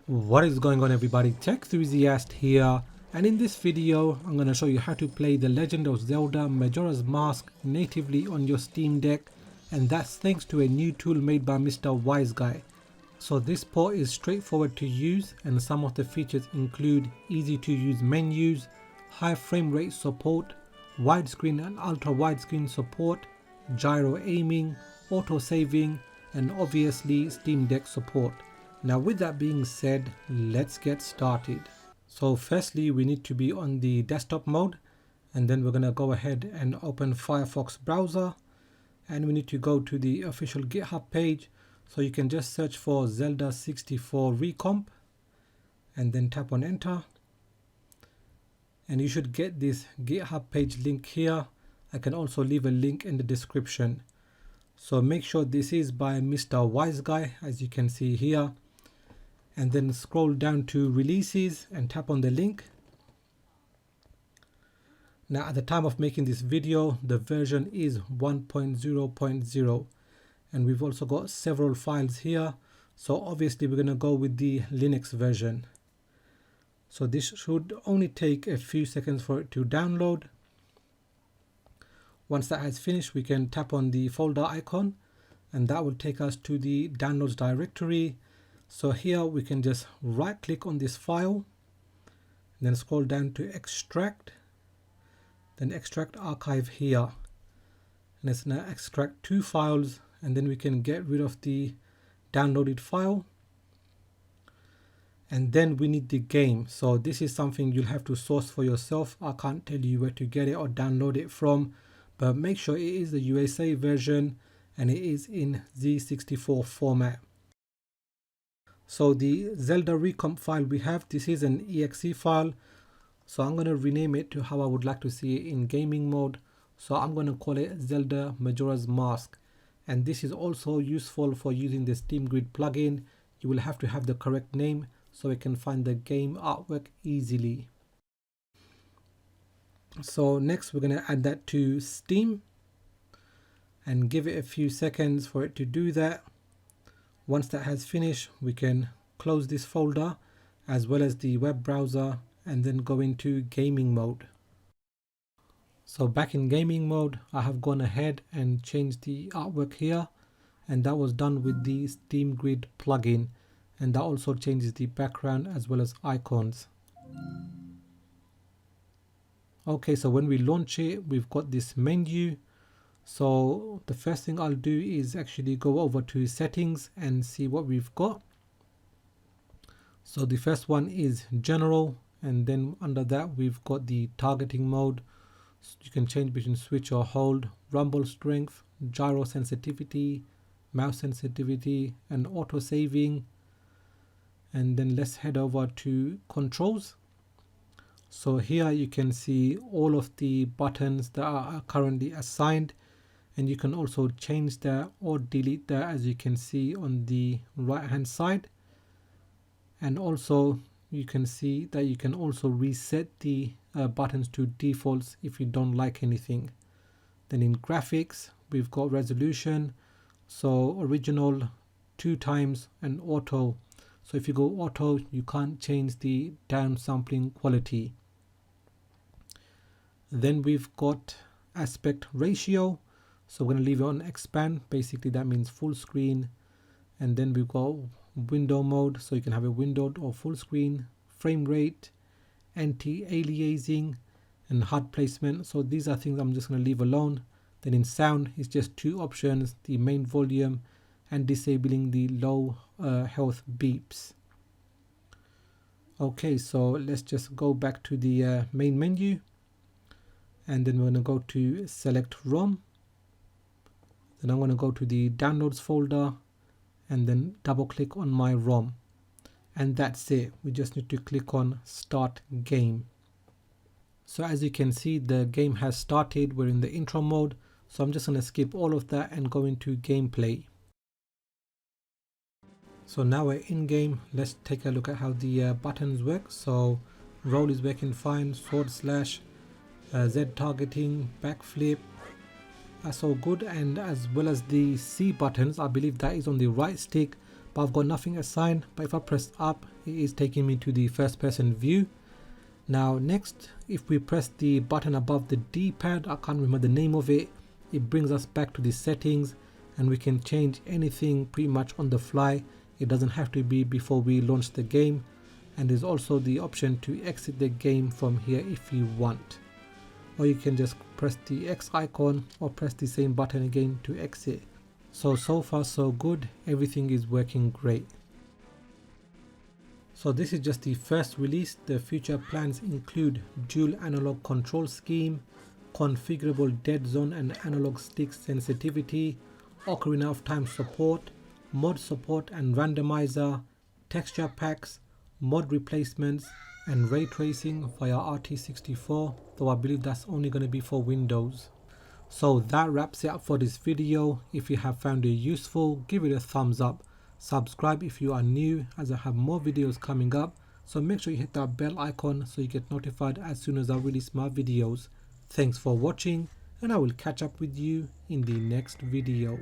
What is going on, everybody? Tech Enthusiast here, and in this video I'm going to show you how to play The Legend of Zelda Majora's Mask natively on your Steam Deck, and that's thanks to a new tool made by MrWiseguy. So this port is straightforward to use, and some of the features include easy to use menus, high frame rate support, widescreen and ultra widescreen support, gyro aiming, auto saving, and obviously Steam Deck support. Now with that being said, let's get started. So firstly we need to be on the desktop mode, and then we're going to go ahead and open Firefox browser, and we need to go to the official GitHub page. So you can just search for Zelda 64 Recomp and then tap on enter, and you should get this GitHub page link here. I can also leave a link in the description. So make sure this is by MrWiseguy, as you can see here, and then scroll down to releases and tap on the link. Now at the time of making this video, the version is 1.0.0, and we've also got several files here. So obviously we're going to go with the Linux version. So this should only take a few seconds for it to download. Once that has finished, we can tap on the folder icon, and that will take us to the downloads directory. So here we can just right click on this file, and then scroll down to extract, then extract archive here, and it's now extract two files, and then we can get rid of the downloaded file. And then we need the game. So this is something you'll have to source for yourself. I can't tell you where to get it or download it from, but make sure it is the USA version and it is in Z64 format. So the Zelda Recomp file we have, this is an exe file. So I'm going to rename it to how I would like to see it in gaming mode. So I'm going to call it Zelda Majora's Mask. And this is also useful for using the Steam Grid plugin. You will have to have the correct name so it can find the game artwork easily. So next we're going to add that to Steam and give it a few seconds for it to do that. Once that has finished, we can close this folder as well as the web browser and then go into gaming mode. So back in gaming mode, I have gone ahead and changed the artwork here, and that was done with the Steam Grid plugin, and that also changes the background as well as icons. Okay, so when we launch it, we've got this menu. So the first thing I'll do is actually go over to settings and see what we've got. So the first one is general, and then under that we've got the targeting mode. So you can change between switch or hold, rumble strength, gyro sensitivity, mouse sensitivity, and auto saving. And then let's head over to controls. So here you can see all of the buttons that are currently assigned, and you can also change that or delete that, as you can see on the right hand side. And also you can see that you can also reset the buttons to defaults if you don't like anything. Then in graphics we've got resolution, so original, 2x, and auto. So if you go auto, you can't change the downsampling quality. Then we've got aspect ratio, so we're going to leave it on expand. Basically that means full screen. And then we've got window mode, so you can have a windowed or full screen, frame rate, anti-aliasing, and HUD placement. So these are things I'm just going to leave alone. Then in sound, it's just two options, the main volume and disabling the low health beeps. Okay, so let's just go back to the main menu, and then we're going to go to select ROM. Then I'm going to go to the downloads folder and then double click on my ROM, and that's it. We just need to click on start game. So as you can see, the game has started. We're in the intro mode, so I'm just going to skip all of that and go into gameplay. So now we're in game. Let's take a look at how the buttons work. So roll is working fine, sword slash, Z targeting, backflip, that's all good. And as well as the C buttons, I believe that is on the right stick, but I've got nothing assigned. But if I press up, it is taking me to the first person view. Now next, if we press the button above the D-pad, I can't remember the name of it, it brings us back to the settings, and we can change anything pretty much on the fly. It doesn't have to be before we launch the game. And there's also the option to exit the game from here if you want, or you can just press the X icon or press the same button again to exit. So far so good, everything is working great. So this is just the first release. The future plans include dual analog control scheme, configurable dead zone and analog stick sensitivity, Ocarina of Time support, mod support and randomizer, texture packs, mod replacements, and ray tracing via RT64, though I believe that's only going to be for Windows. So that wraps it up for this video. If you have found it useful, give it a thumbs up. Subscribe if you are new, as I have more videos coming up, so make sure you hit that bell icon so you get notified as soon as I release my videos. Thanks for watching, and I will catch up with you in the next video.